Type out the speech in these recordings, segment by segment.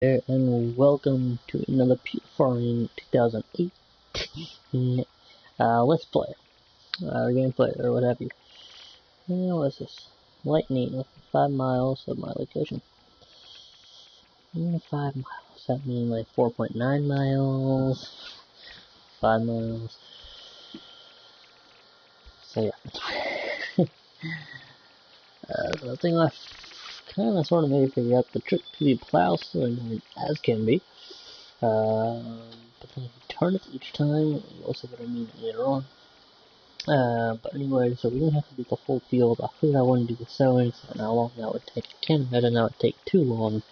And welcome to another Farming 2018 Let's Play, or gameplay, or what have you. What is this? Lightning, 5 miles of my location. 5 miles, that means like 4.9 miles, 5 miles. So yeah. The thing I kind of sort of maybe figure out the trick to the plow so annoying as can be. But then if you turn it each time, you'll see what I mean later on. But anyway, so we don't have to do the whole field. I figured I want to do the sowing, so how long that would take. I can't imagine that would take too long.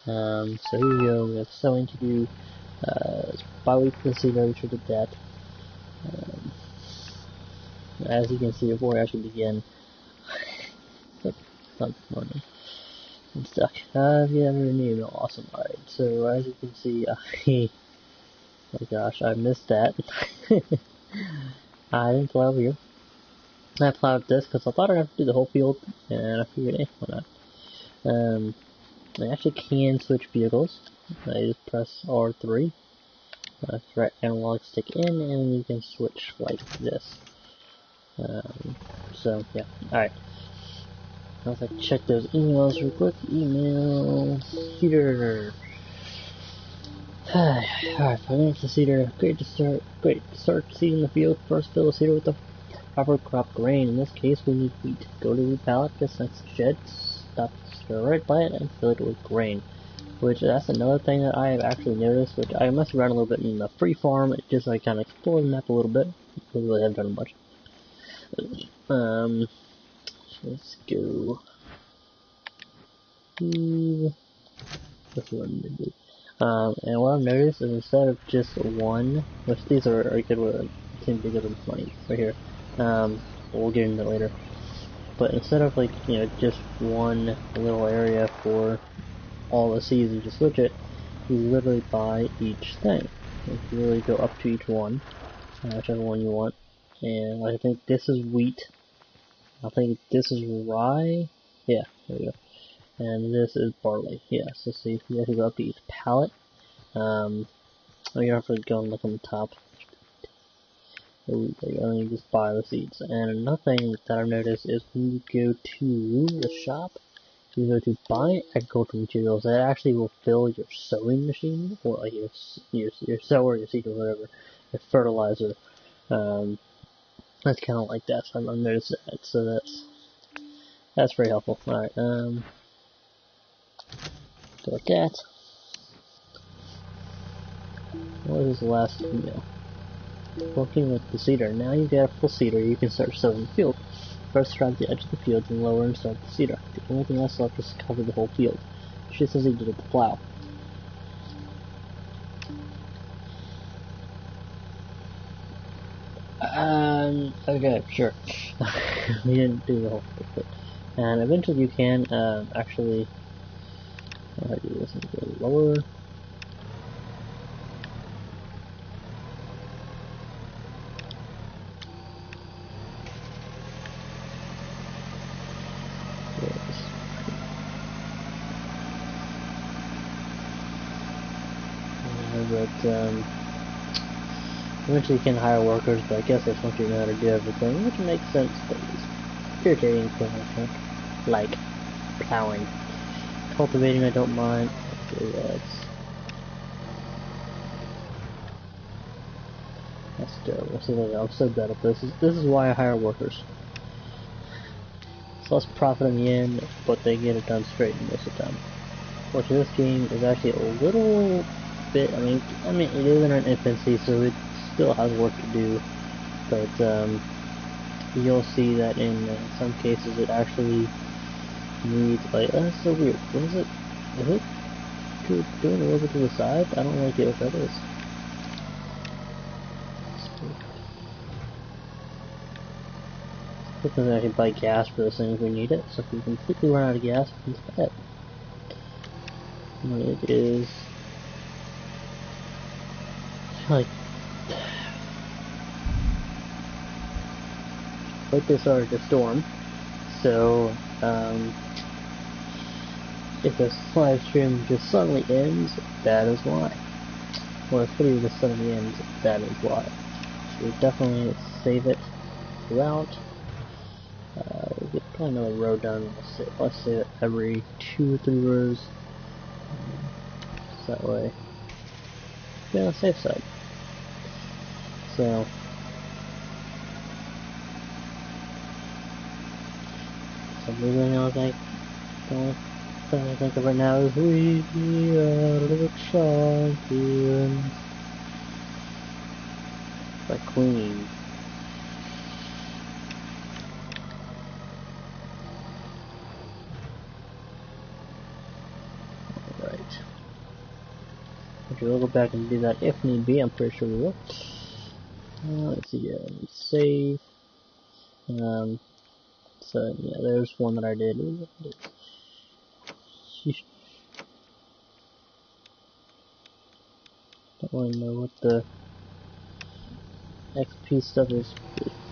So here we go, we have sowing to do. It's bi-weekly seed, I should did that. As you can see before I actually begin, not morning. I'm stuck. Yeah, never knew. Awesome. Alright, so as you can see, oh gosh, I missed that. I didn't plow here. I plowed this because I thought I'd have to do the whole field, and I figured, why not? I actually can switch vehicles. I just press R3. Right analog stick in, and you can switch like this. So, yeah. Alright. Let's check those emails real quick. Email heater. Alright, 5 minutes of seeder. Great to start seeding the field. First fill the seeder with the proper crop grain. In this case, we need wheat. Go to the pallet, just next to the shed, stop, go right by it, and fill it with grain. Which, that's another thing that I have actually noticed, which I messed around a little bit in the free farm. It just, I kind of explored the map a little bit. I really haven't done much. Let's go. This one. And what I've noticed is instead of just one, which these are good with, seem bigger than money right here. We'll get into that later. But instead of like, just one little area for all the seeds and just switch it, you literally buy each thing. You really go up to each one, whichever one you want. And I think this is wheat. I think this is rye. Yeah, there we go. And this is barley. Yeah, so see, you have to go up to each pallet. You don't have to go and look on the top. You only just buy the seeds. And another thing that I've noticed is when you go to the shop, you go to buy agricultural materials, that actually will fill your sowing machine, or like your sower, your seed, or whatever, your fertilizer. That's kind of like that. So I've noticed that. So that's very helpful. All right. So like that. What is the last email? Working with the seeder. Now you've got a full seeder, you can start sowing the field. First strike the edge of the field and lower and start the seeder. The only thing else left is to cover the whole field, just as he did with the plow. Okay, sure. We didn't do the whole thing, and eventually you can actually do this and go lower. Eventually you can hire workers, but I guess that's once you know how to do everything, which makes sense, but it's irritating to like plowing. Cultivating I don't mind. Okay, that's terrible. So I'm so bad at this. This is why I hire workers. It's less profit in the end, but they get it done straight most of the time. Which this game is actually a little bit, I mean it is in an infancy, so it still has work to do, but you'll see that in some cases it actually needs, like, that's so weird. What is it? Is it doing a little bit to the side? I don't like it what that is. We can actually buy gas for this thing if we need it, so if we completely run out of gas, we can buy it. And it is like they started to storm, so if this live stream just suddenly ends, that is why. Or if video just suddenly ends, that is why. So definitely save it throughout. We'll get probably another row done. Let's save it every 2 or 3 rows. So that way, be on the safe side. So, something else I don't think of right now is we are the champions. By Queen. Alright. Okay, we'll go back and do that if need be. I'm pretty sure we will. Let's see, save. So yeah, there's one that I did. Sheesh. Don't really know what the XP stuff is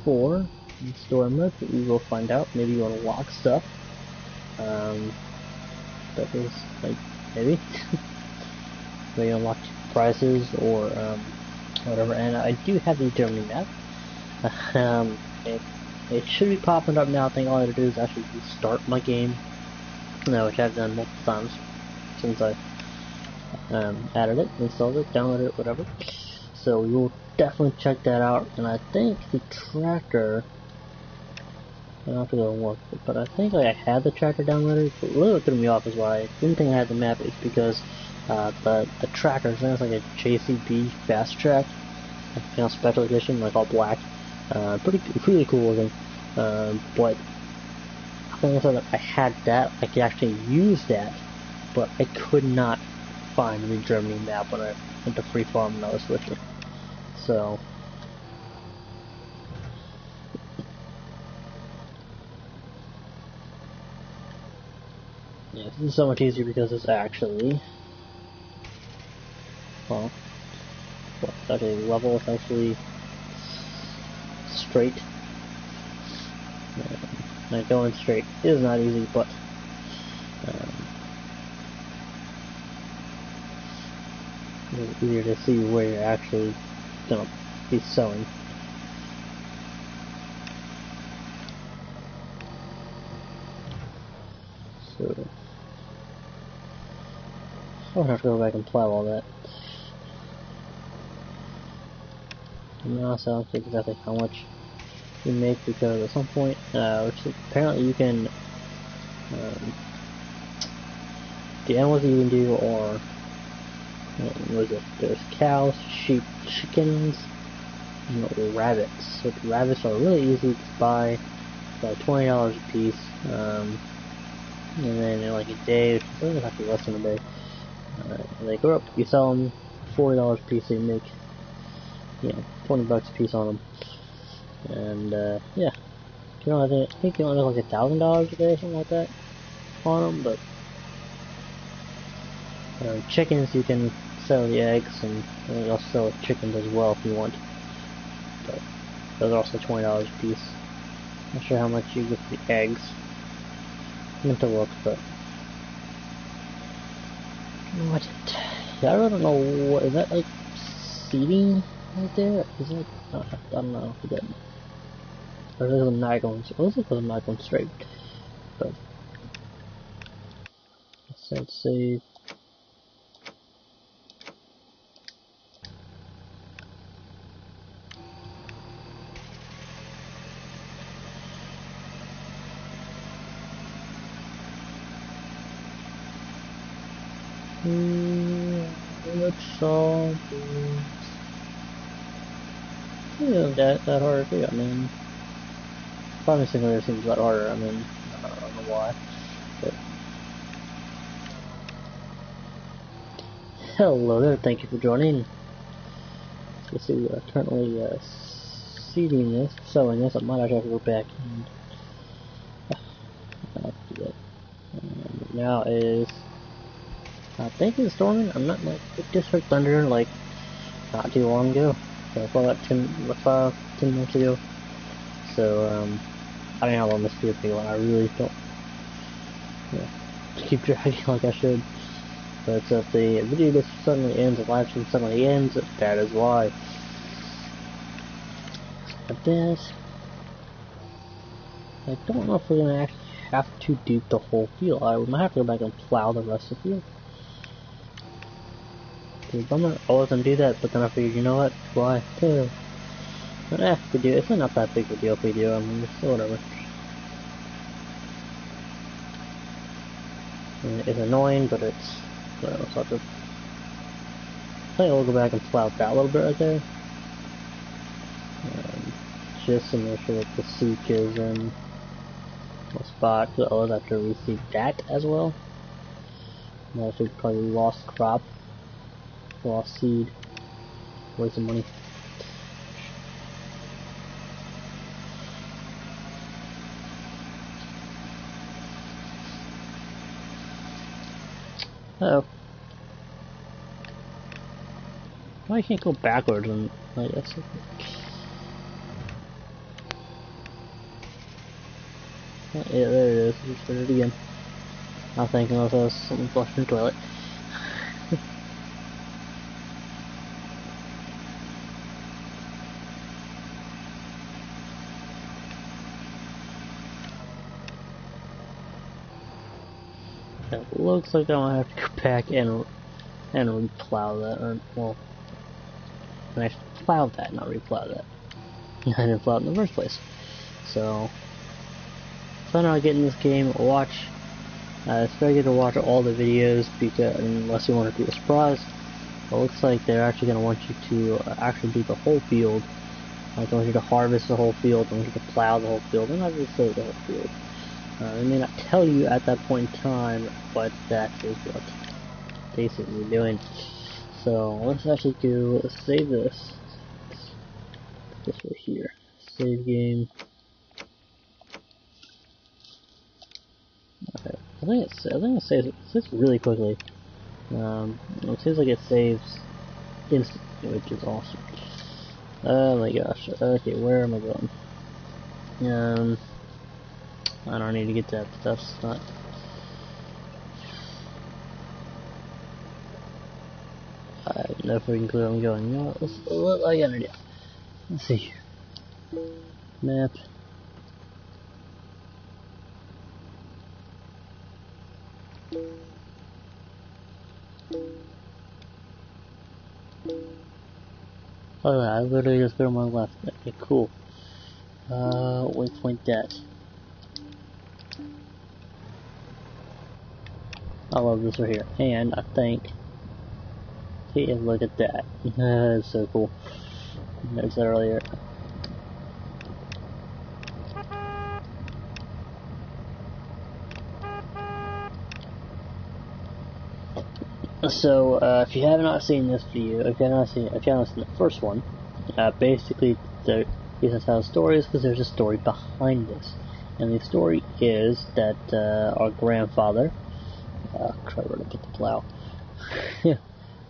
for in store mode, but we will find out. Maybe you unlock stuff. That is like maybe. Maybe unlock prizes or whatever. And I do have the Germany map. It should be popping up now. I think all I have to do is actually restart my game, which I've done multiple times since I added it, installed it, downloaded it, whatever. So we will definitely check that out. And I think the tracker, I don't have to go and look, but I think I had the tracker downloaded. But really what threw me off is why I didn't think I had the map is because the tracker, I think it's like a JCB fast track, special edition, like all black. Pretty cool looking. But I think I thought that I had that, I could actually use that, but I could not find the Germany map when I went to Freeform and I was switching. So yeah, this is so much easier because it's actually it's actually level, it's actually straight. Now going straight is not easy, but it's easier to see where you're actually gonna be sewing. So I'll have to go back and plow all that. And also, I don't think exactly how much you make because at some point, which apparently you can, the animals you can do are, what is it? There's cows, sheep, chickens, and rabbits. So the rabbits are really easy to buy, about $20 a piece, and then in like a day, which is actually less than a day, and they grow up. You sell them $40 a piece, so you make, 20 bucks a piece on them. And yeah, I think you only make like $1,000 a day, something like that, on them. But chickens, you can sell the eggs, and you also sell chickens as well if you want. But those are also $20 a piece. Not sure how much you get for the eggs. I meant to look, but what? Yeah, I really don't know. What is that, like seeding right there? Is it? I don't know. Or is it not going? It looks like I'm not going straight. But let's save. The champions. That harder too. I mean, Farming Simulator seems a lot harder. I mean, I don't know why. But hello there. Thank you for joining. Let's see. We are currently seeding this, sowing this. I might actually have to go back and do that. Now is. I think it's storming. I'm not like it just heard thunder like not too long ago. So about 10 minutes ago. So I don't know how long this video will be. I really don't. Yeah. keep dragging like I should. But if the video just suddenly ends, the live stream suddenly ends, that is why. But this, I don't know if we're gonna actually have to do the whole field. I might have to go back and plow the rest of the field. I'm not always gonna do that, but then I figured, you know what? Why? But we do. It's not that big of a deal if we do. I mean, it's whatever. And it's annoying, but it's whatever. So I'll just, I think we'll go back and plow that little bit right there. Just to make sure that the seek is in the spot. So I'll have to reseed that as well. And I should probably lost crop, lost seed, waste of money. Uh-oh. Why can't go backwards and I guess. Yeah, there it is. Let's put it again. Not thinking unless I was something flushing the toilet. It looks like I'm gonna have to go back and replow that, or well, I actually plow that, not replow that. I didn't plow it in the first place. So, plan on getting this game. Watch. It's very good to watch all the videos because unless you want to do a surprise. It looks like they're actually gonna want you to actually do the whole field. Like they want you to harvest the whole field. They want you to plow the whole field, and not just sow the whole field. They may not tell you at that point in time, but that is what they seem to be doing. So let's actually go save this. This right here. Save game. Okay. I think it saves really quickly. It seems like it saves instantly, which is awesome. Oh my gosh. Okay, where am I going? I don't need to get that, but that's not. I have no freaking clue where I'm going. You know what? I got an idea. Let's see. Map. Oh, I literally just go to my left. Okay, cool. Waypoint that. I love this right here. And I think, hey, look at that. That's so cool. I noticed that earlier. So, if you have not seen this video, if you have not seen the first one, basically the reason how the story is because there's a story behind this, and the story is that our grandfather. Crap, where to put the plow? Yeah.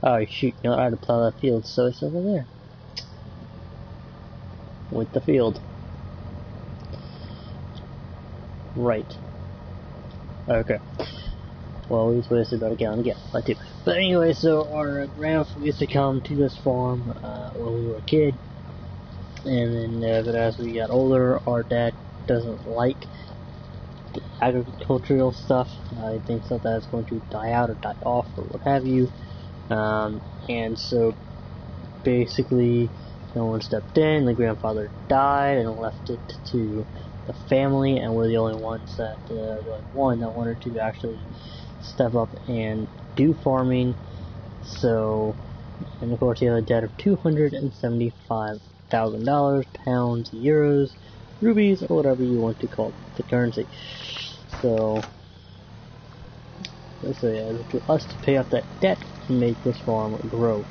Oh shoot! You know, I had to plow that field, so it's over there with the field. Right. Okay. Well, we just wasted about a gallon again, like two. But anyway, so our grandfather used to come to this farm when we were a kid, and then but as we got older, our dad doesn't like the agricultural stuff. He thinks that that's going to die out or die off or what have you, and so basically no one stepped in. The grandfather died and left it to the family, and we're the only ones that the only one that wanted to actually step up and do farming. So, and of course he had a debt of $275,000, pounds, euros, rubies, or whatever you want to call the currency. So yeah, it's to us to pay off that debt and make this farm grow.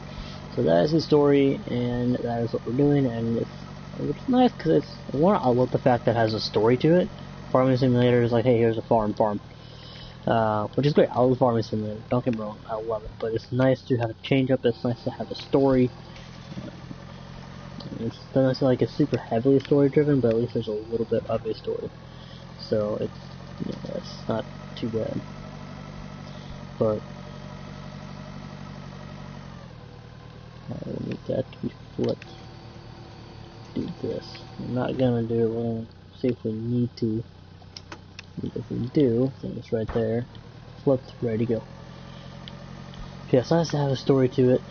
So that is the story, and that is what we're doing, and it's nice because I love the fact that it has a story to it. Farming Simulator is like, hey, here's a farm. Which is great. I love Farming Simulator. Don't get me wrong, I love it. But it's nice to have a change up. It's nice to have a story. It's not necessarily like it's super heavily story driven, but at least there's a little bit of a story. So it's not too bad. but we need that to be flipped. Do this. I'm not gonna do it. We're gonna see if we need to. If we do, then it's right there. Flipped, ready to go. Yes, nice to have a story to it.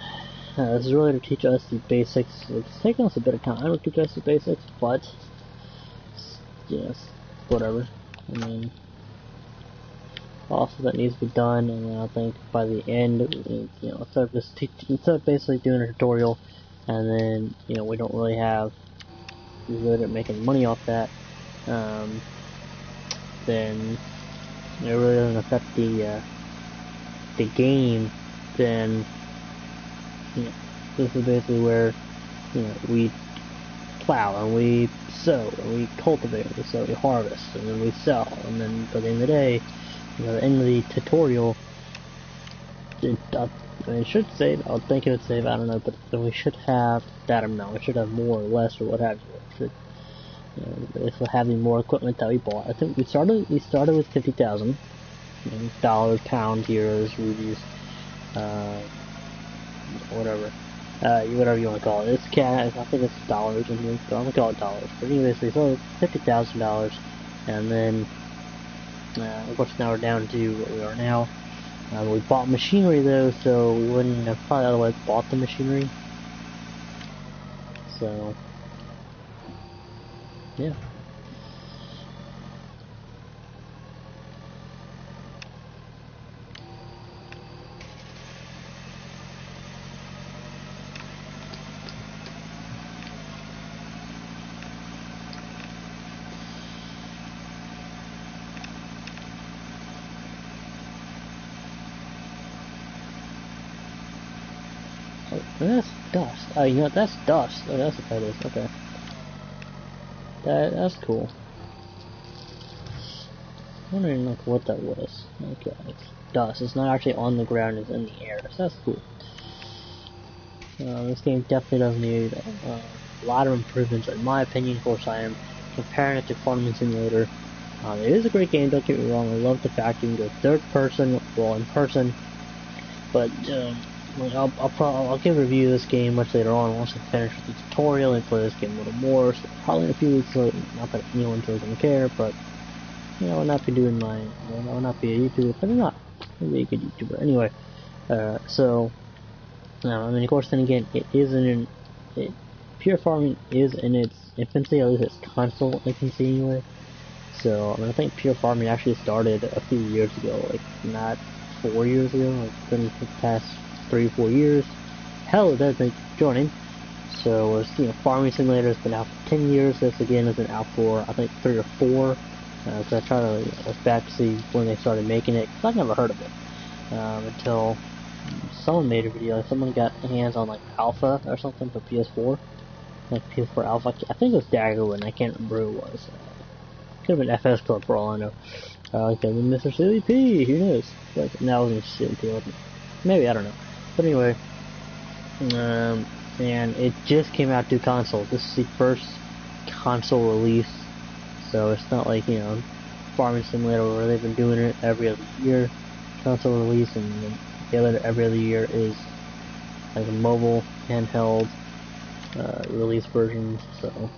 This is really to teach us the basics. It's taking us a bit of time to teach us the basics, but yes, whatever. I mean, also that needs to be done, and I think by the end, instead of basically doing a tutorial, and then we don't really have, we really didn't make any money off that, then it really doesn't affect the game. Then this is basically where we plow and we sow and we cultivate and we harvest and then we sell, and then by the end of the day, at the end of the tutorial, it should save. I think it would save. I don't know, but then we should have that amount. We should have more or less or what have you. If we're having more equipment that we bought, I think we started with 50,000 dollars, pounds, euros, rupees, whatever. Whatever you want to call it. It's cash. I think it's dollars in here, so I'm gonna call it dollars. But anyways, we sold $50,000, and then of course now we're down to what we are now. We bought machinery though, so we wouldn't have probably otherwise bought the machinery. So yeah. That's dust. Oh, you know what? That's dust. Oh, that's what that is. Okay. That's cool. I don't even know what that was. Okay, it's dust. It's not actually on the ground. It's in the air. So that's cool. This game definitely does need a lot of improvements, in my opinion. Of course, I am comparing it to Farming Simulator. It is a great game. Don't get me wrong. I love the fact you can go third person, well in person, but I'll give a review of this game much later on once I finish the tutorial and play this game a little more. So probably in a few weeks later. Not that anyone's really gonna care, but I'll not be doing I'll not be a YouTuber, but I'm not. Maybe a good YouTuber. Anyway, so I mean, of course, then again, Pure Farming is in its infancy, at least its console infancy anyway. So I mean, I think Pure Farming actually started a few years ago, like not 4 years ago, like within the past 3 or 4 years. Hell, that's like joining. So it's Farming Simulator has been out for 10 years. This again has been out for I think 3 or 4. So I try to look back to see when they started making it. Cause I've never heard of it until someone made a video. Someone got hands on like Alpha or something for PS4, like PS4 Alpha. I think it was Daggerwood. I can't remember who it was. Could have been FS Club for all I know. Could have been Mr. Silly P. Who knows? But that wasn't Silly P. Maybe, I don't know. But anyway, and it just came out to console. This is the first console release, so it's not like Farming Simulator where they've been doing it every other year. Console release, and the other every other year is like a mobile handheld release version. So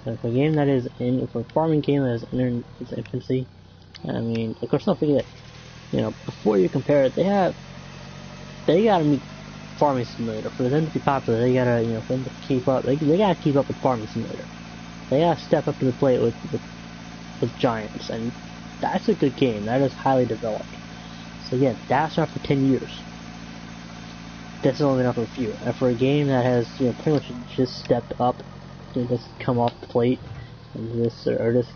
for a game that is for a farming game that is in its infancy, I mean, of course, don't forget, before you compare it, they gotta meet Farming Simulator. For them to be popular, they gotta, for them to keep up, they gotta keep up with Farming Simulator. They gotta step up to the plate with giants, and that's a good game. That is highly developed. So again, that's not for 10 years. That's only enough for a few. And for a game that has, pretty much just stepped up, just come off the plate, and just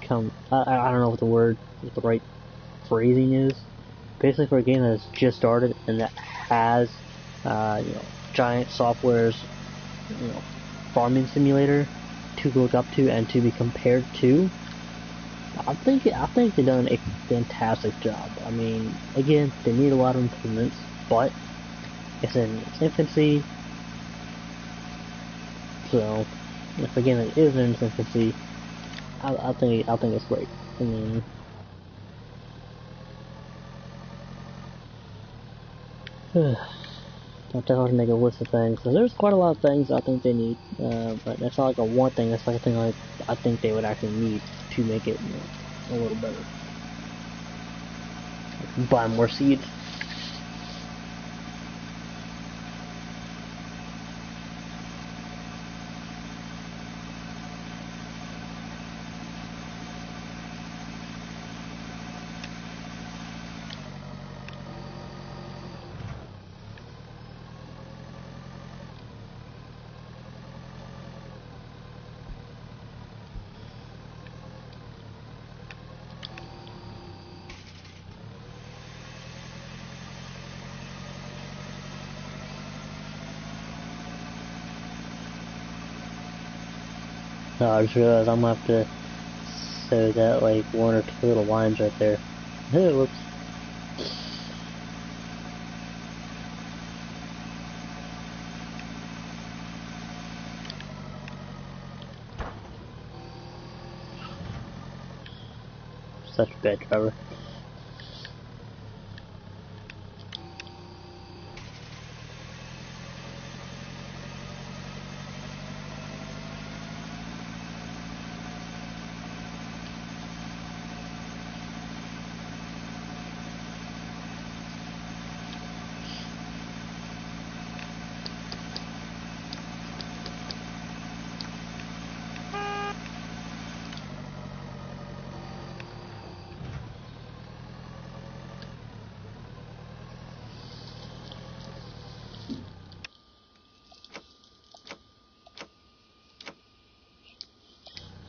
come, I don't know what the right phrasing is. Basically, for a game that has just started and that has, giant software's, Farming Simulator to look up to and to be compared to, I think they've done a fantastic job. I mean, again, they need a lot of improvements, but it's in its infancy. So, if again it is in its infancy, I think it's great. I mean, I'll definitely make a list of things. Cause there's quite a lot of things I think they need, but it's not like a one thing. It's like a thing like I think they would actually need to make it, a little better. Like buy more seeds. I just realized I'm gonna have to sew that like one or two little lines right there. Whoops. Such a bad driver.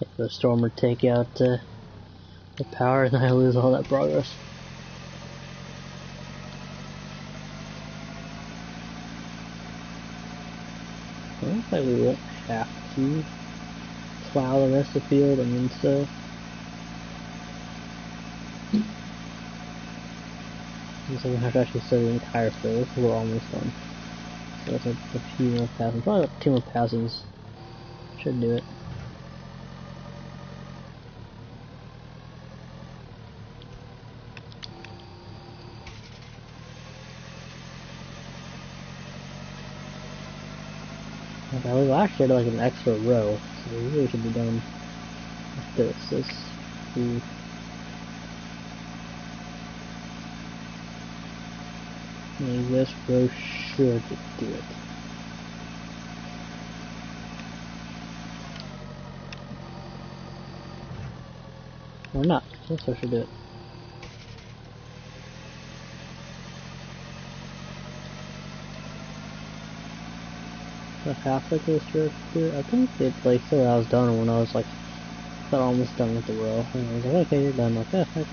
If the storm would take out the power, and I lose all that progress. I don't think we won't have to plow the rest of the field. I mean, so so we have to actually sow the entire field. We're almost done. So that's a few more passings. Probably about 2 more passings should do it. Okay, we've actually had like an extra row, so we really should be done with this. This row should do it. Or not. This row should do it. Halfway through this row do it. I think it like said I was done when I was like almost done with the row. And I was like, okay, you're done. Like, yeah, okay.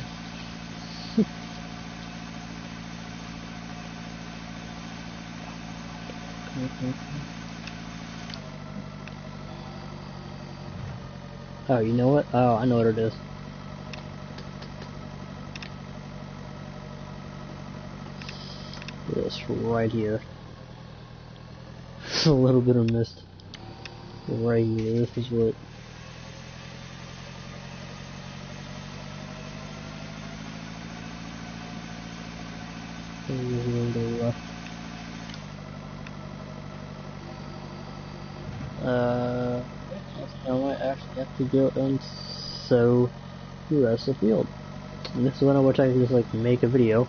Oh, you know what? Oh, I know what it is. This right here. A little bit of mist. Right here. This is what. This is a little bit rough. I might actually have to go and sow the rest of the field. And this is when I wish I could just like make a video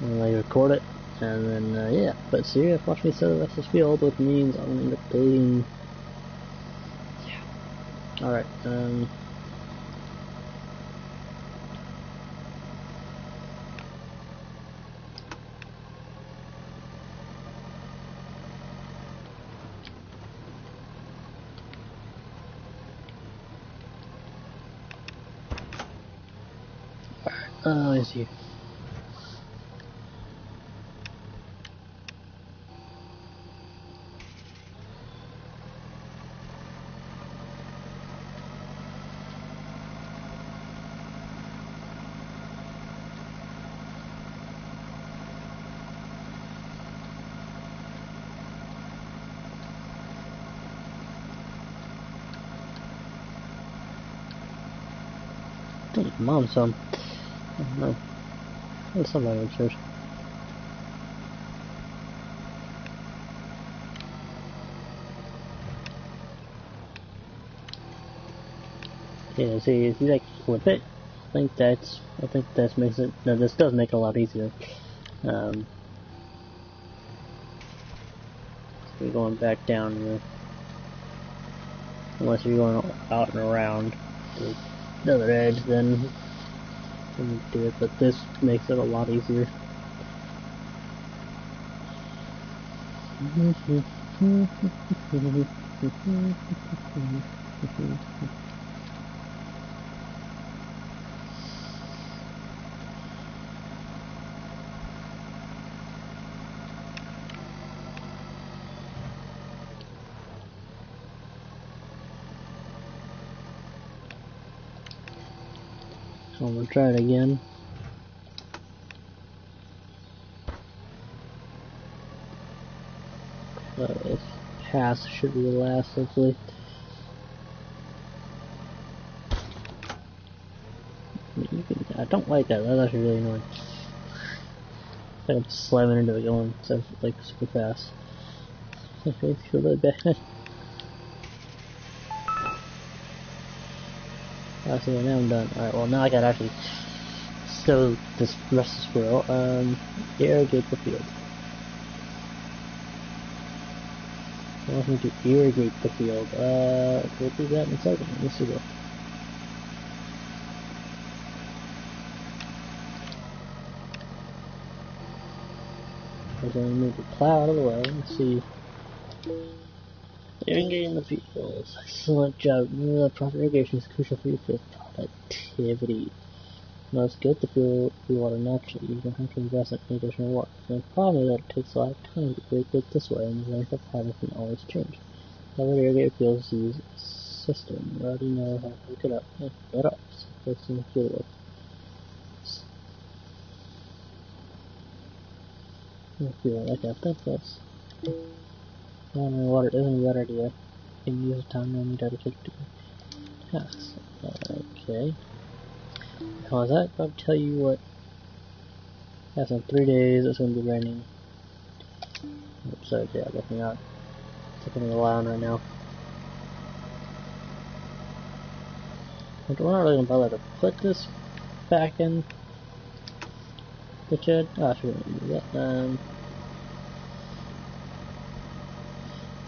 and like record it, and then yeah. But so you're gonna watch me sow the rest of the field, which means I'm gonna end up deleting. Yeah. All right. Let me see. mom's home. I don't know. There's somebody upstairs. Yeah, see, if you like flip it, I think that makes it, no, this does make it a lot easier. So you're going back down here. Unless you're going out and around the other edge, then you do it, but this makes it a lot easier. So we'll try it again. This pass should be the last, hopefully. I don't like that. That's actually really annoying. I'm slamming into it going so like super fast. Okay, it's really bad. Alright, so now I'm done. Alright, well now I gotta actually sow this rest of the squirrel. Irrigate the field. I want me to irrigate the field. We'll do that in a second. Let's see what. I'm going to move the plow out of the way. Let's see. Irrigating the fields. Excellent job. The proper irrigation is crucial for your field productivity. Now let's get the field water naturally. You don't have to invest in any additional water. The problem is that it takes a lot of time to irrigate this way, and the length of water can always change. However, irrigate fields use a system. You already know how to hook it up. Hook it up. So fixing the field work. Like that. That's water isn't a bad idea. You can use the time and dedicate to tasks. Okay. How is that? I'll tell you what. That's in 3 days. It's going to be raining. So yeah, looking out. Taking a while right now. We're not really going to bother to put this back in the shed. Oh, I shouldn't do that.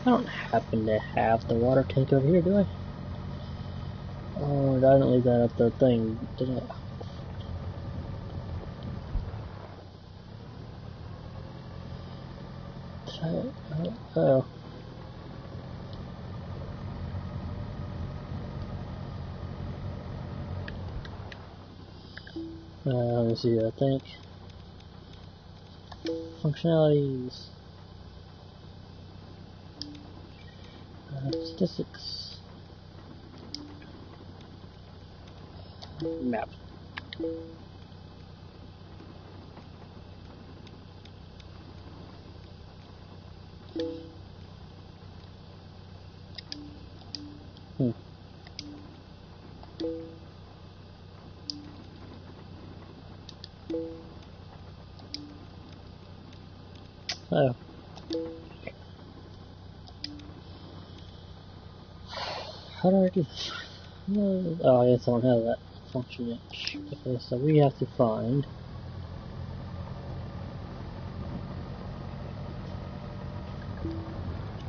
I don't happen to have the water tank over here, do I? Oh, I didn't leave that at the thing, did I? Oh. Let me see, I think. Functionalities. Statistics. Map. Oh. How do I do this? Oh, I guess I don't have that function yet. Okay, so we have to find.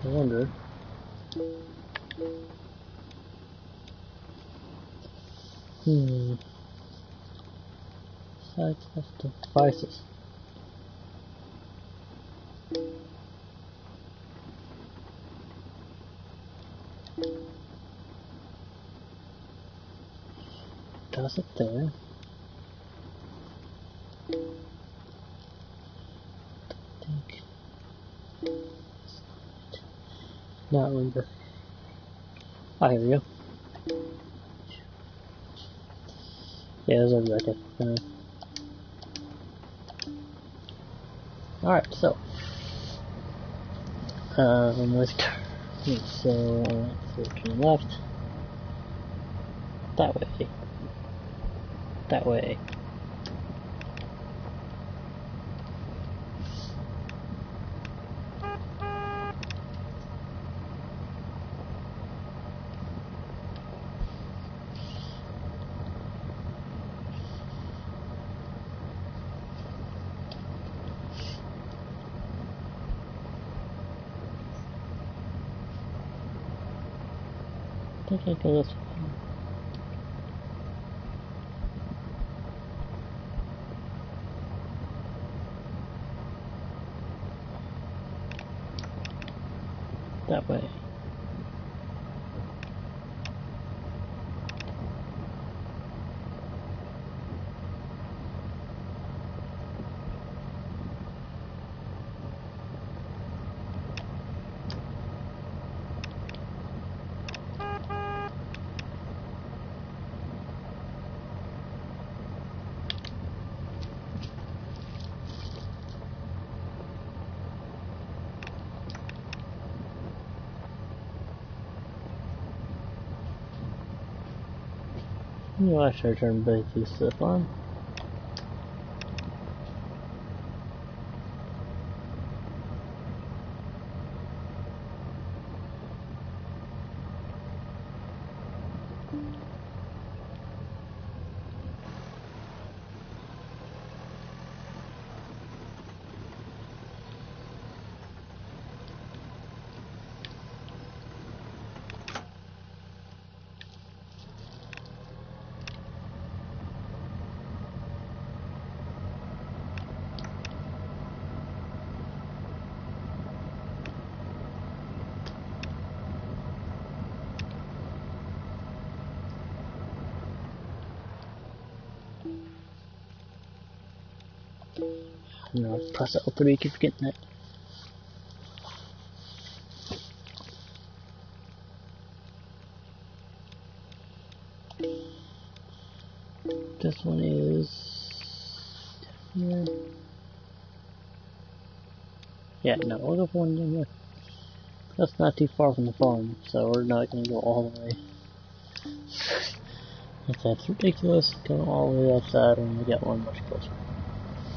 I wonder. Sites of devices. Does it there? Think. Not remember. Oh, here we go. Yeah, there's a right there. Alright, so. Let's turn. So turn left. That way. That way. I think I go this way. That way. Well, I should return back to the farm. No, press L3, keep forgetting that. This one is here. Yeah, no, we'll go for one in here. That's not too far from the farm, so we're not gonna go all the way. That's ridiculous, going all the way outside when we got one much closer.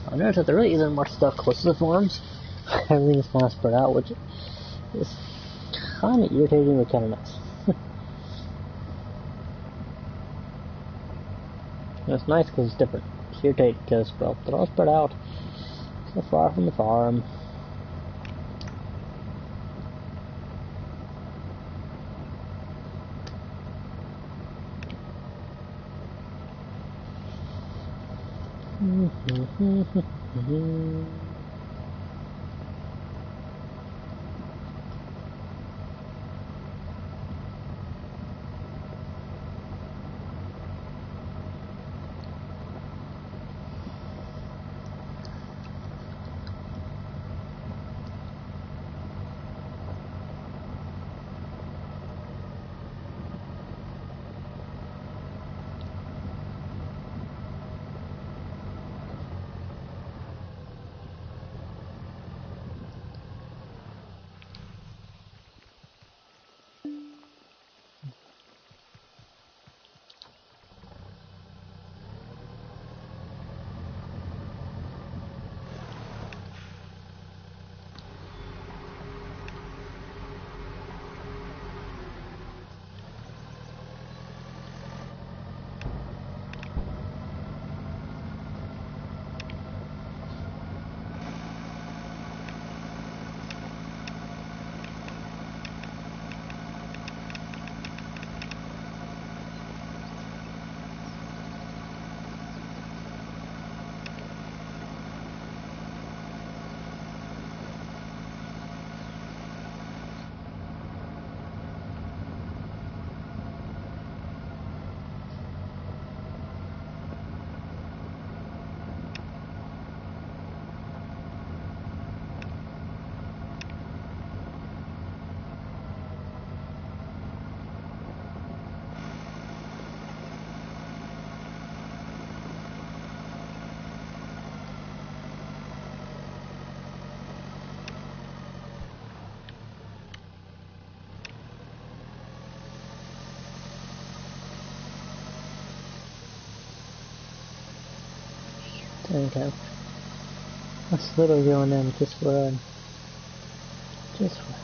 I noticed that there really isn't much stuff close to the farms. Everything's kind of spread out, which is kind of irritating but kind of nice. It's nice because it's different. It's irritating because, well, they're all spread out so far from the farm. Okay. That's literally going in just run. Just run.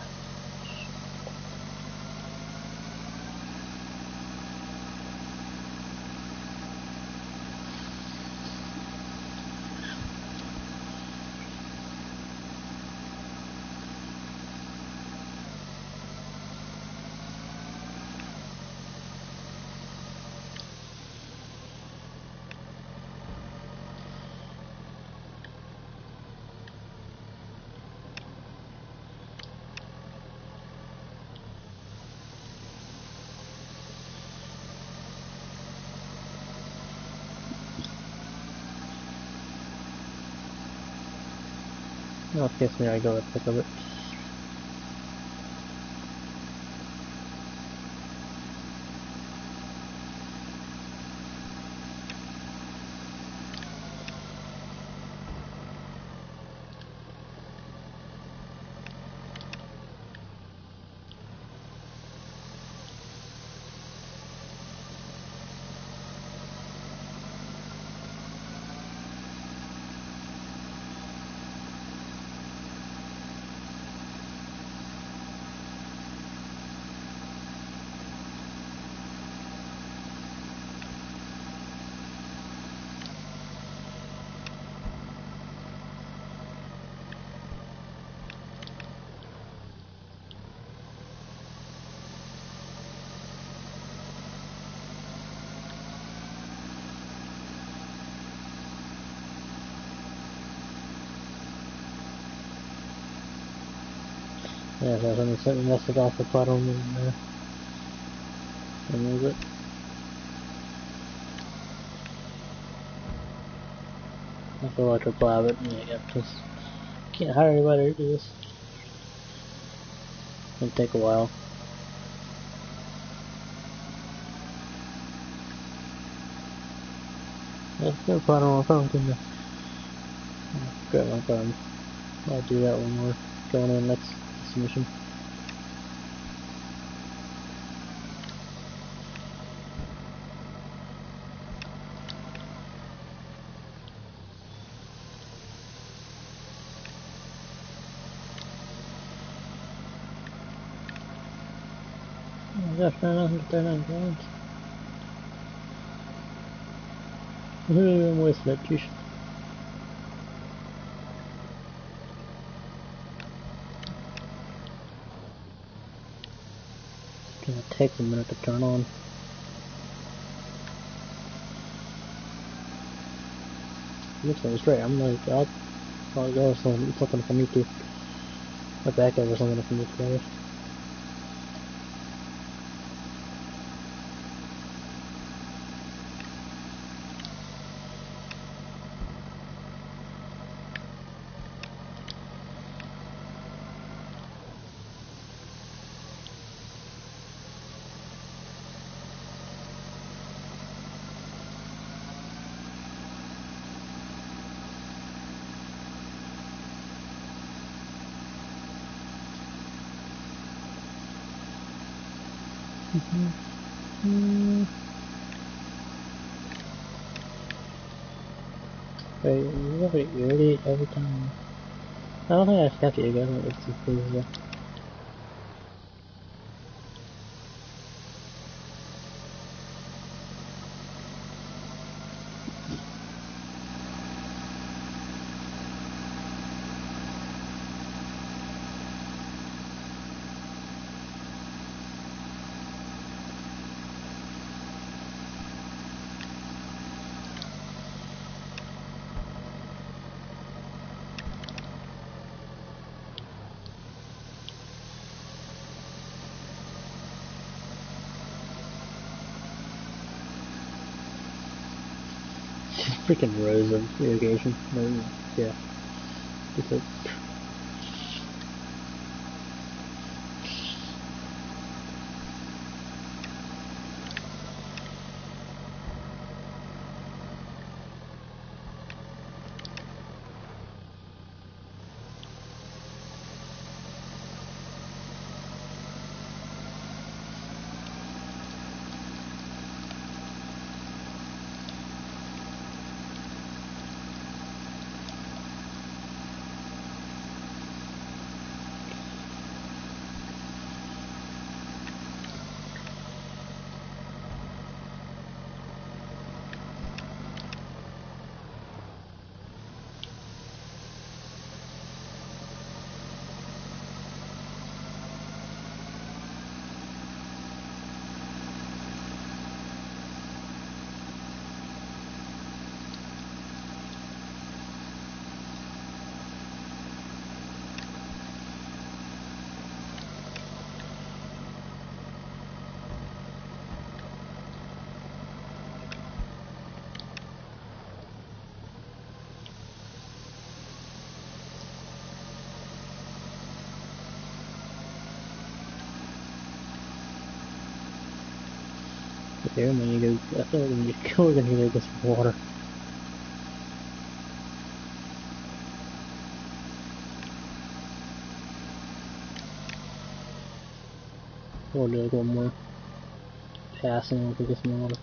No, it gives me I go pick of it. Yeah, so I was only sent the message off the bottom and move it. I feel like a blab it, and yeah, just can't hire anybody to do this. It'll take a while. Let's go put on my phone, couldn't I? Grab my phone. I'll do that when we're going to the next submission. Oh my gosh, 939 grand. I'm wasting that juice. It's gonna take a minute to turn on. Looks like it's great. I'm like, I'll go something for me too. A backup or something for me to play. Wait, really every time? I don't think I catch it again. It's just crazy. Freaking rows of irrigation. Yeah. It's like, Here, and then you go. I feel like we're gonna go get some water. Or do like one more pass and we'll go get some water.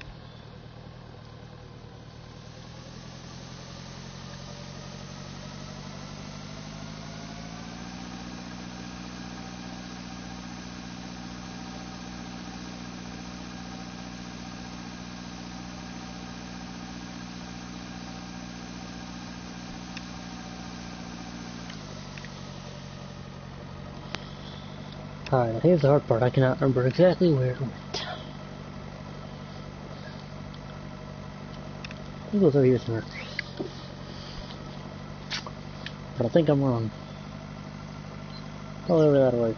Alright, here's the hard part. I cannot remember exactly where it went. I think it was over here somewhere. But I think I'm wrong. All over that way.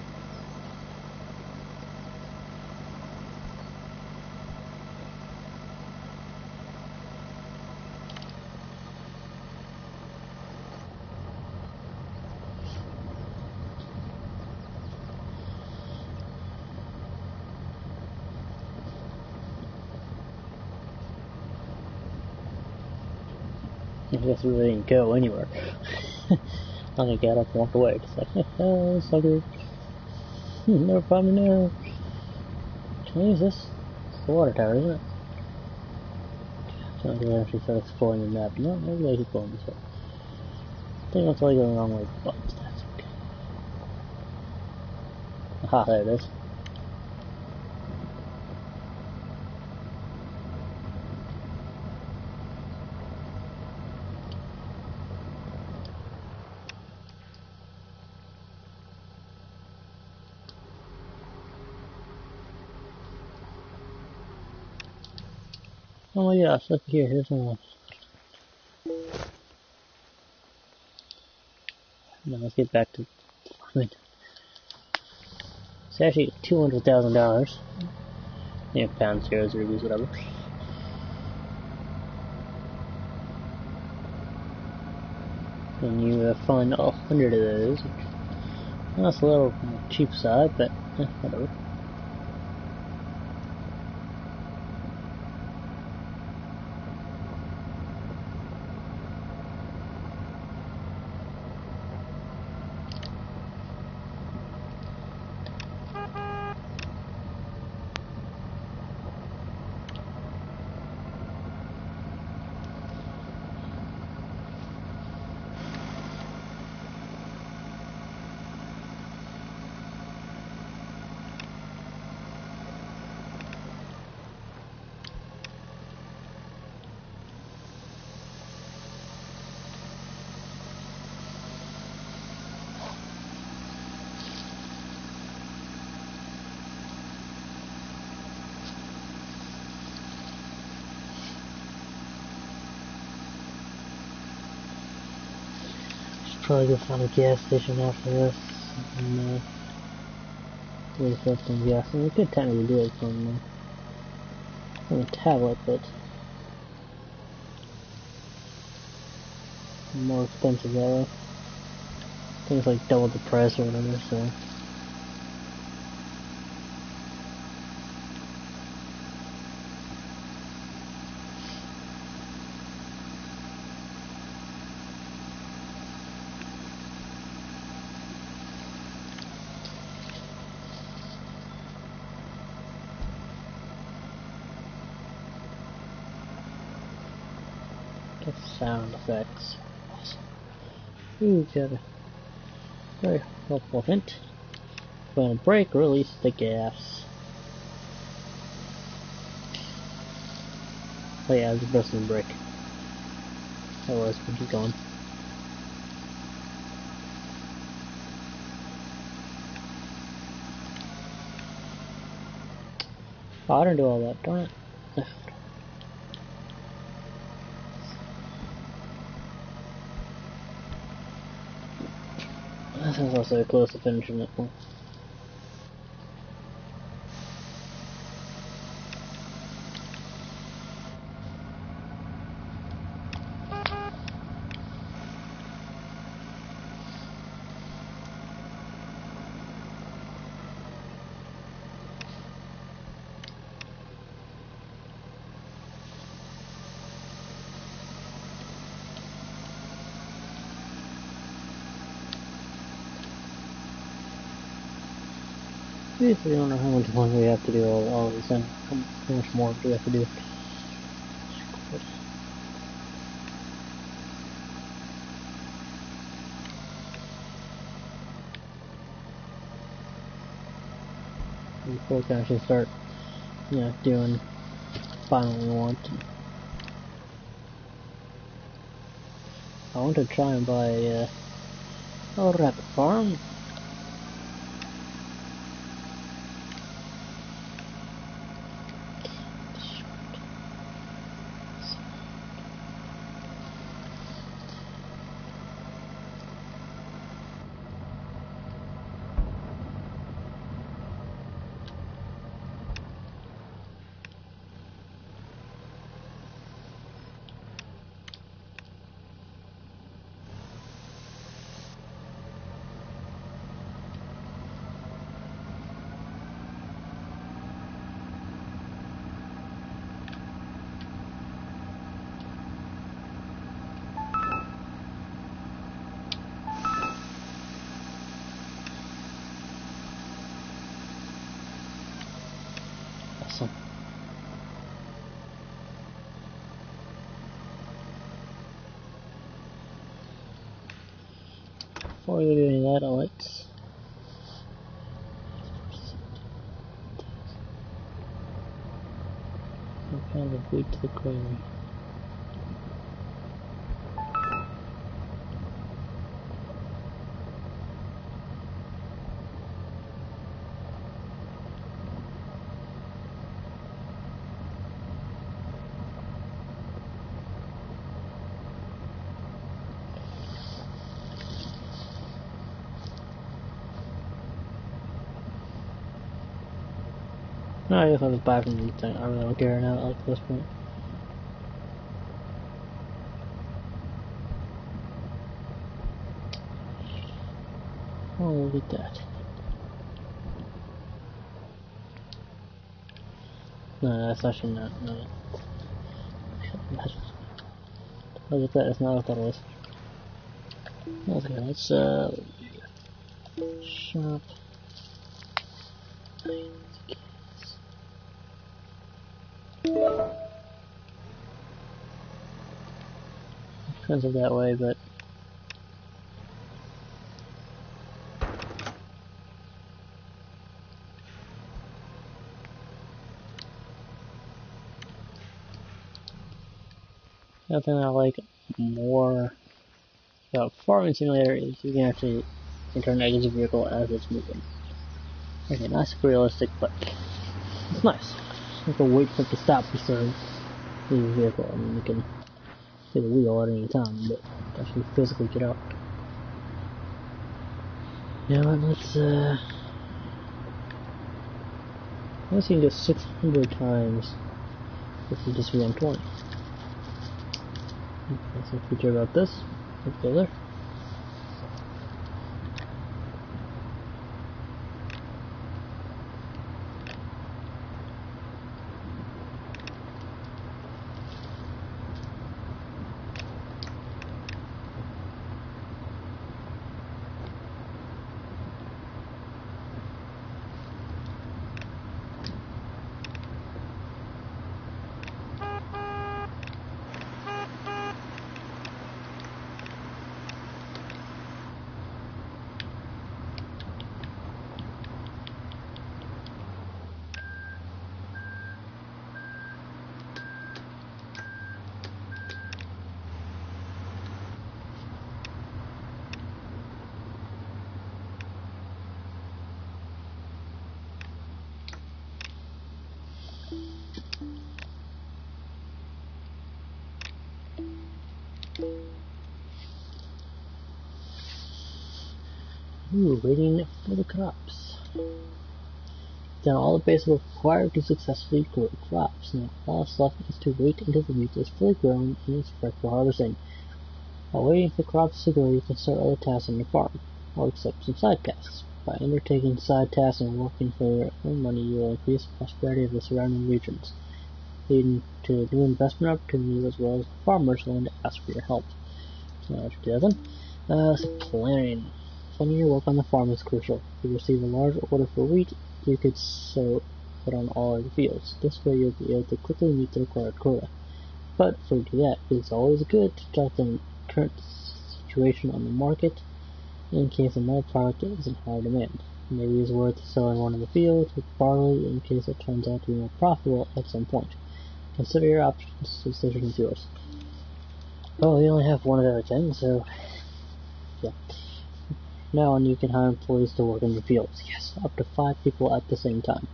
I guess we really didn't go anywhere. I'm gonna get up and walk away. It's like, oh, sucker. Never find me now. Can I use this? It's the water tower, isn't it? So I'm gonna actually start exploring the map. No, maybe I keep going this way. I think I'm totally going the wrong way, but that's okay. Aha, there it is. Oh yeah, look here, here's one. Now let's get back to farming. It's actually $200,000. Yeah, pounds, euros, rupees, whatever. And you find 100 of those. That's a little on the cheap side, but whatever. Probably go find a gas station after this and refill some gas. And we could technically do it from a tablet, but more expensive that way. I think it's like double the price or whatever, so. Get sound effects. Awesome. Ooh, got a very helpful hint. When a brake, release the gas. Oh yeah, I was pressing the brake. Otherwise, we'll keep going. Oh, I didn't do all that, darn it. This is also close to finishing it. Basically, I don't know how much longer we have to do all of this, and how much more do we have to do. Before we can actually start, doing finally what we want. I want to try and buy a rabbit farm. Awesome. Before we do any of that, let's kind of wait to the corner. No, I guess I'll just buy from these things. I really don't care now at this point. Oh, look at that. No, that's actually not. No. Look at that, it's not what that was. Okay, let's shop. Expensive that way, but nothing I like more about Farming Simulator is you can actually interact with the vehicle as it's moving. Okay, not super realistic, but it's nice. You can wait for it to stop to start the vehicle. I mean, you can hit the wheel at any time, but actually physically get out. Yeah, let's see just 600 times. This is just 120. That's a feature about this. Let's go there. Ooh, waiting for the crops. Done all the basic required to successfully grow crops. Now all that's left is to wait until the wheat is fully grown and is fresh for harvesting. While waiting for crops to grow, you can start other tasks on the farm, or accept some side tasks. By undertaking side tasks and working for your own money, you will increase the prosperity of the surrounding regions, leading to new investment opportunities as well as farmers willing to ask for your help. So now after 2000, planning. Planning your work on the farm is crucial. If you receive a large order for wheat, you could sow it on all your fields. This way you'll be able to quickly meet the required quota. But before you do that, it's always good to check the current situation on the market in case another product is in higher demand. Maybe it's worth selling one of the fields with barley in case it turns out to be more profitable at some point. Consider your options, the decision is yours. Well, we only have 1 out of 10, so yeah. Now on, you can hire employees to work in your fields. Yes, up to 5 people at the same time.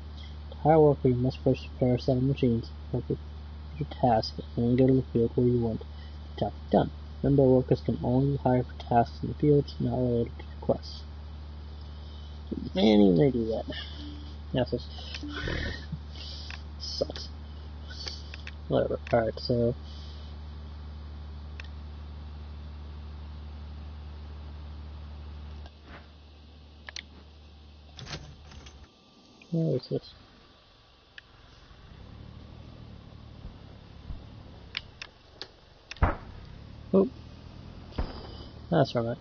To hire a worker, you must first prepare a set of machines, perfect your task, and then go to the field where you want the task done. Remember, workers can only be hired for tasks in the fields, not related to requests. Man, even they do that. Yeah, so sucks. Whatever. Alright, so what's this? Oh, that's right.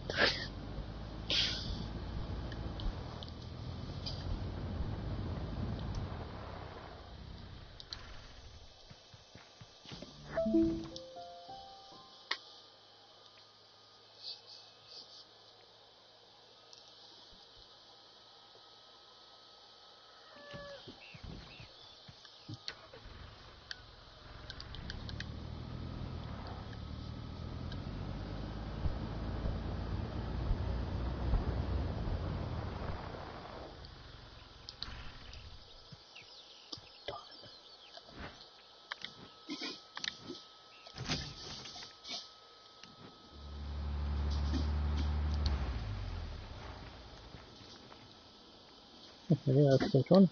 Yeah, that's the one.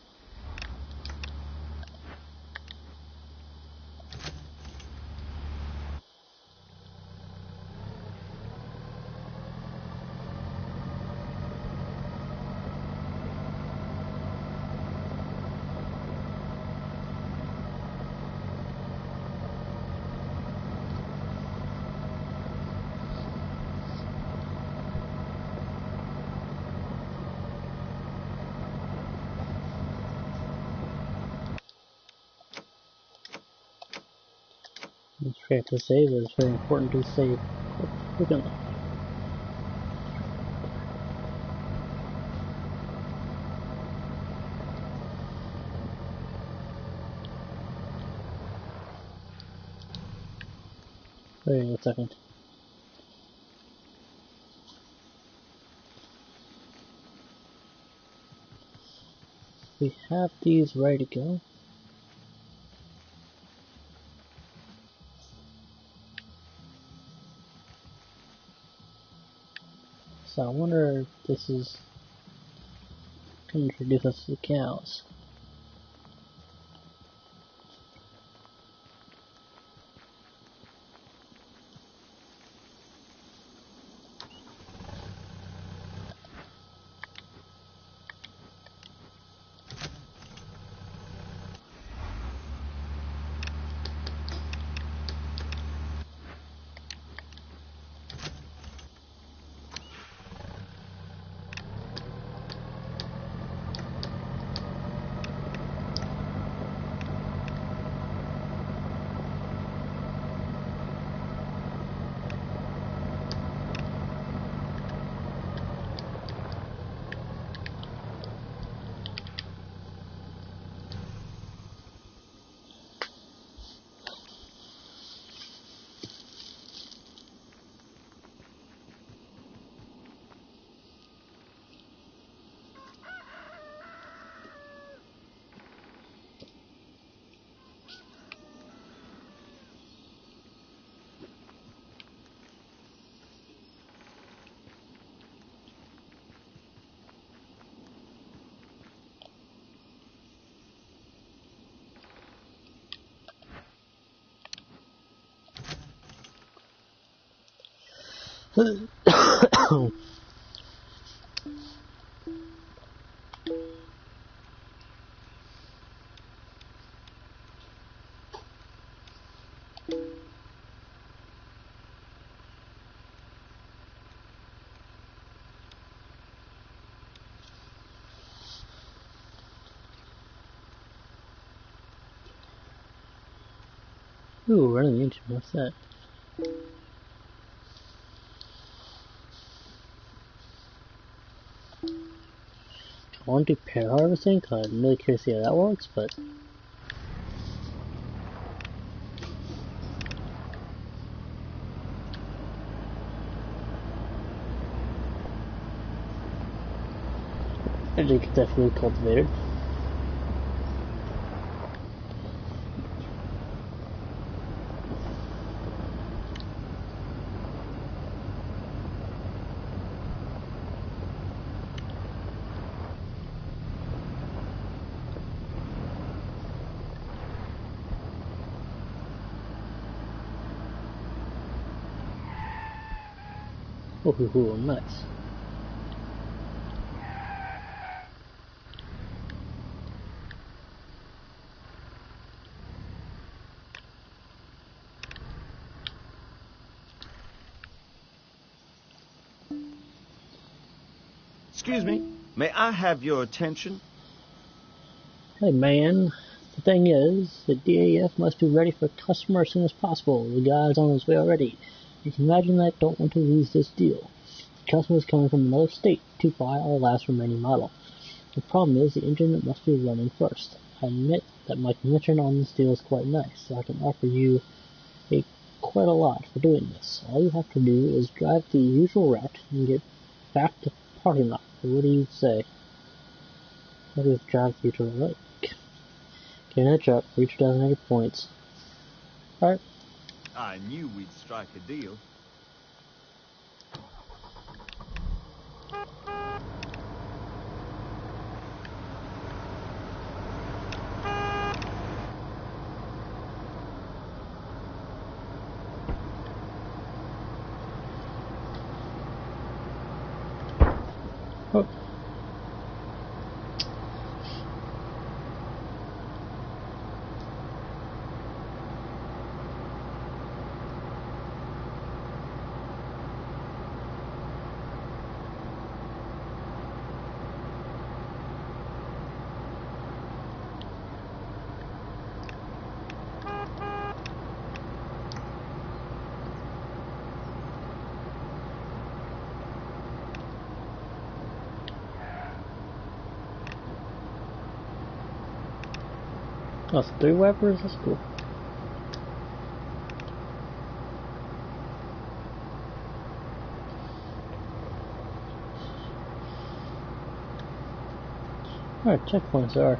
It's fair to say that it's very important to save frequently. Wait a second. We have these ready to go. So I wonder if this is going to introduce us to the cows. Ooh, running the engine. What's that? I want to do pair harvesting because I'm really curious to see how that works, but I think it's definitely cultivated. Ooh, nice. Excuse me, may I have your attention? Hey man, the thing is, the DAF must be ready for customer as soon as possible. The guy's on his way already. You can imagine that I don't want to lose this deal. The customer is coming from another state to buy our last remaining model. The problem is the engine must be running first. I admit that my commission on this deal is quite nice, so I can offer you quite a lot for doing this. All you have to do is drive the usual route and get back to parking lot. What do you say? That is drive the usual route. Get in a truck, reach 2,080 points. Alright. I knew we'd strike a deal. Oh. Oh, it's 3 wipers? That's cool. Alright, checkpoints are.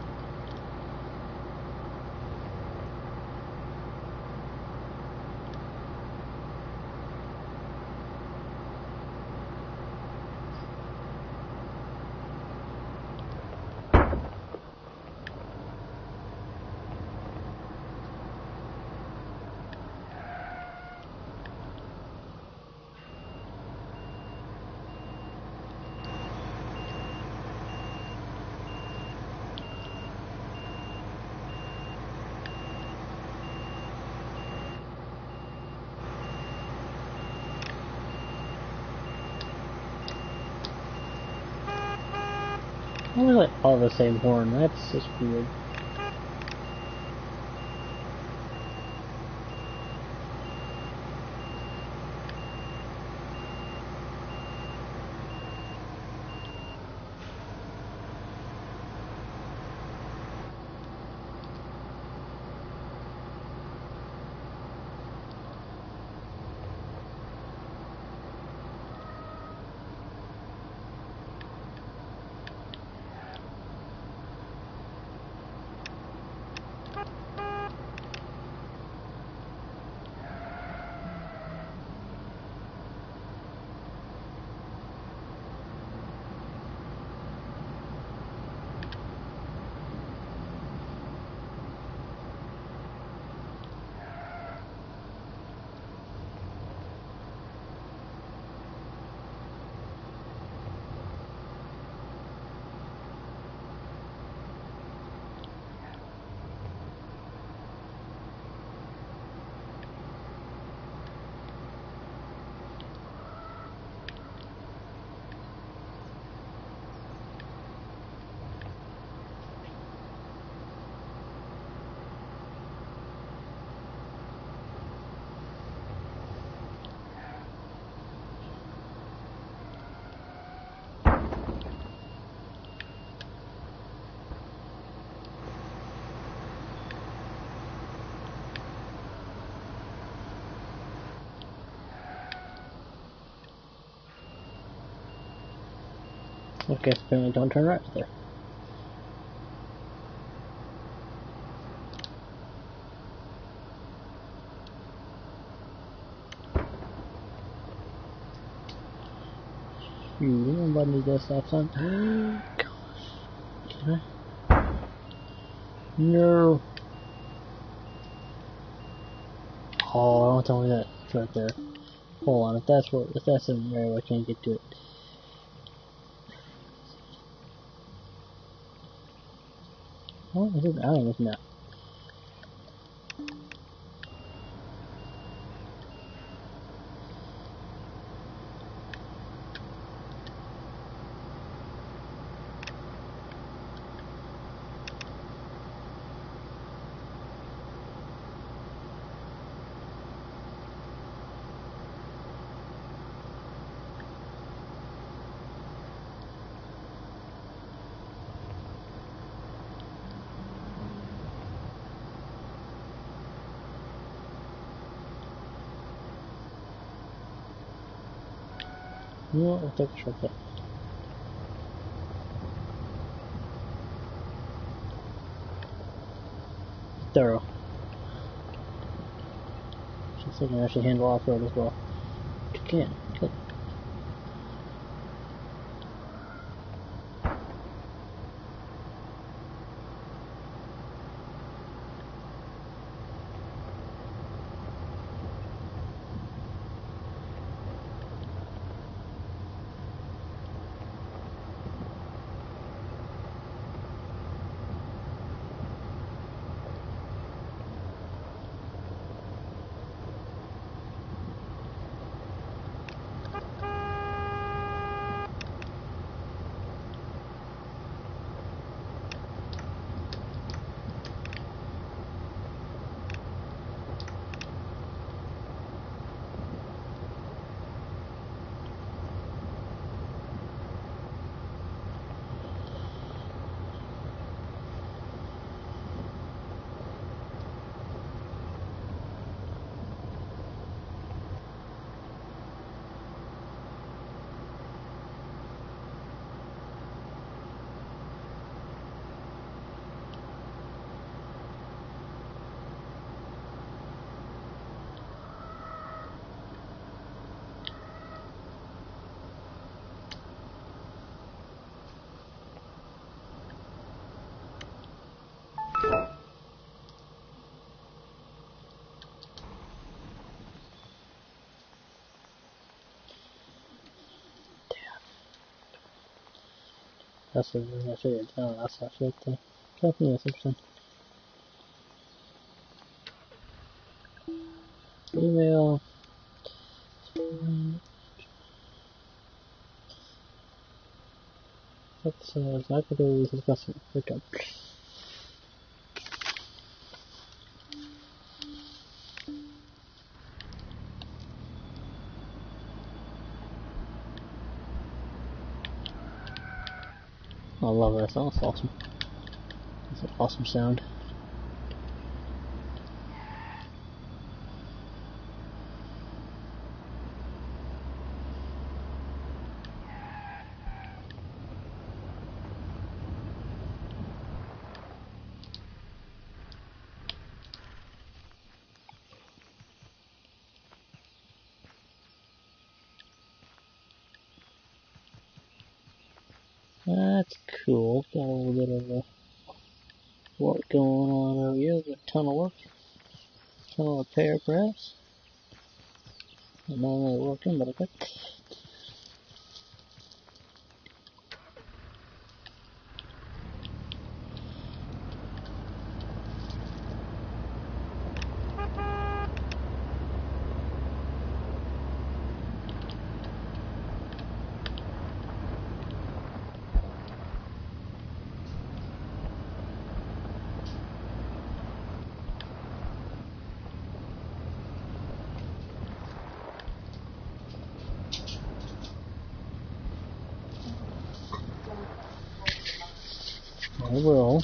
Why are they all the same horn? That's just weird. Okay, apparently don't turn right there. Nobody needs that stop sign. Gosh. Can I? No. Oh, don't tell me that. It's right there. Hold on, if that's in there, I can't get to it. Oh, is it out on this map? No, I'll take a shortcut. Thorough. She's so you can actually handle off-road as well. You can. Good. That's the reason I figured it down. That's actually the company is interesting. Email. That's exactly the way this is customer. Good job. I love that sound. It's awesome. It's an awesome sound. That's cool. Got a little bit of work going on over here. A tunnel work. Tunnel repair, perhaps. Not really working, but okay. I will.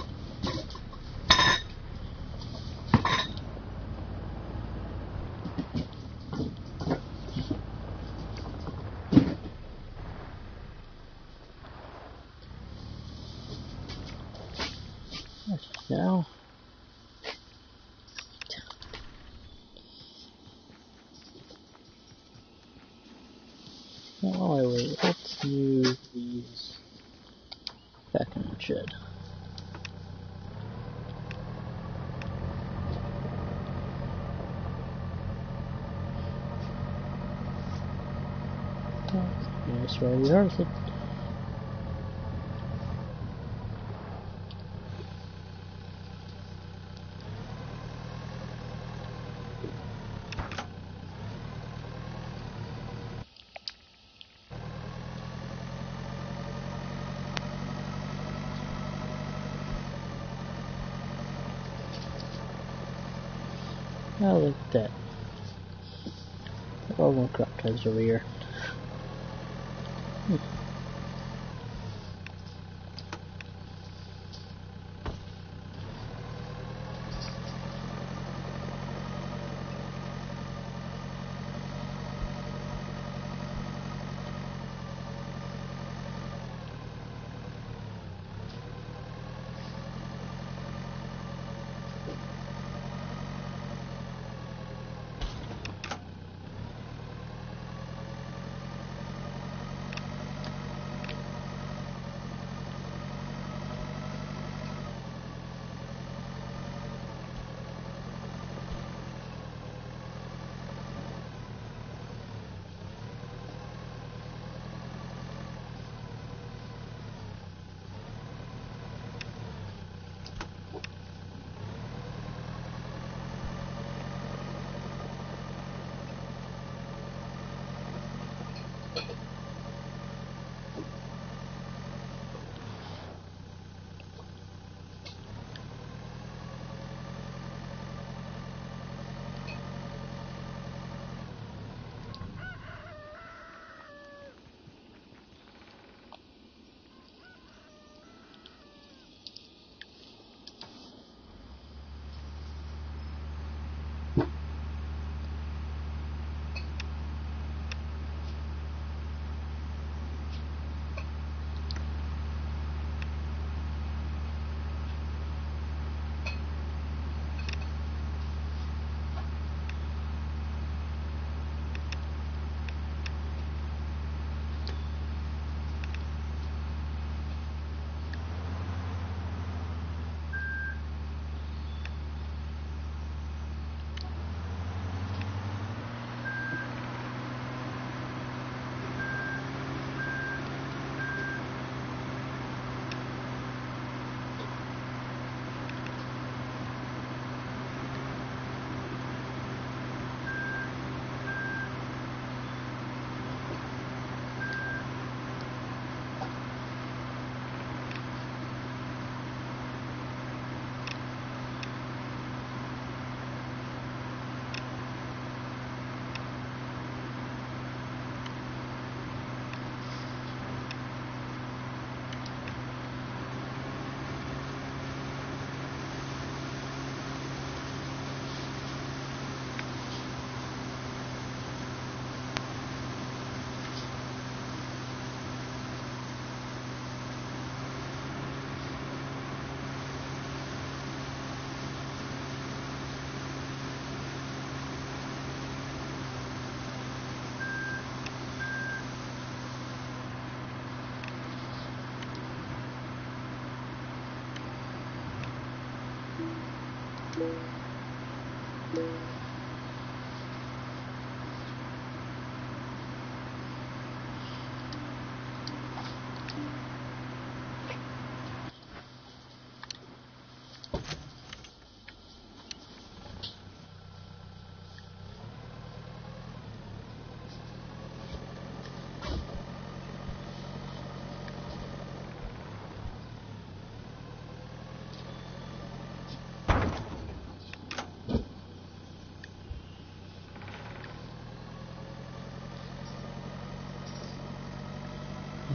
Now. Oh, wait, let's move these back in the shed. That's where we harvested. Oh, look at that. All the crop types over here.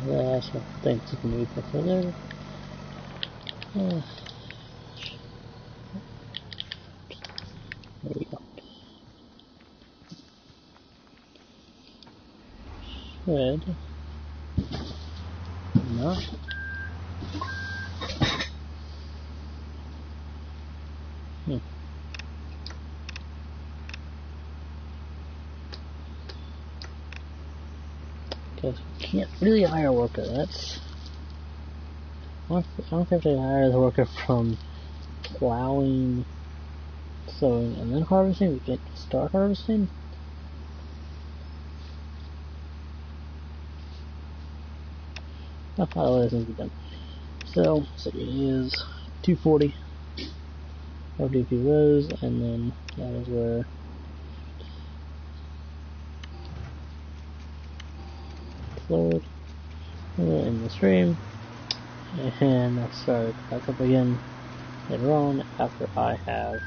That's what I think you can move over there. There we go. Should not. can't really hire a worker. That's... I don't think they hire the worker from plowing, sowing, and then harvesting. We can't start harvesting. Not how it needs to be done. So it is 240 ODP rows, and then that is where it's loaded in the stream, and I'll start back up again later on after I have.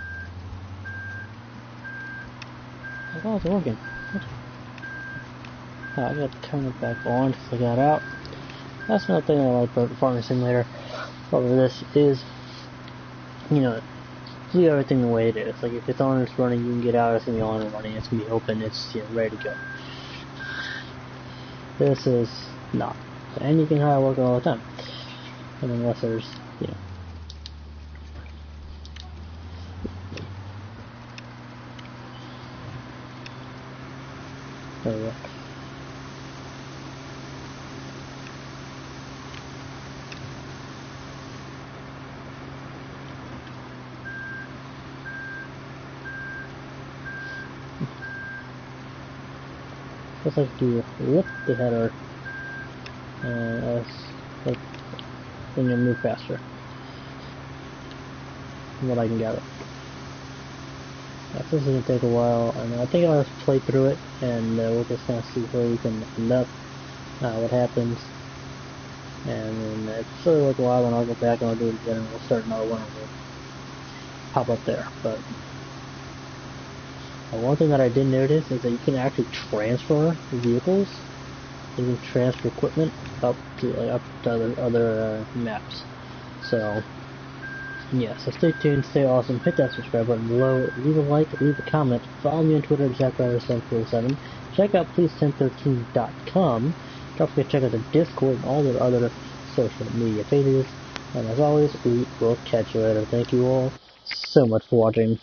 Oh, it's working. What? Oh, I got to turn it back on because I got out. That's another thing I like about Farming Simulator over this is, you know, leave everything the way it is. Like if it's on, it's running, you can get out, it's going to be on and running, it's going to be open, it's, you know, ready to go. This is not. And you can hire a worker all the time. And unless there's, you know. There we go. Just like to lift the header as like then you'll move faster from what I can gather. This is going to take a while, and I think I'll just play through it and we'll just kind of see where we can end up, what happens, and then it's really like a while, and I'll go back and I'll do it again and we'll start another one and we'll pop up there. But one thing that I did notice is that you can actually transfer vehicles. You can transfer equipment up to other maps. So yeah, so stay tuned, stay awesome, hit that subscribe button below, leave a like, leave a comment, follow me on Twitter at JackRider747, check out Police1013.com, don't forget to check out the Discord and all the other social media pages, and as always, we will catch you later. Thank you all so much for watching.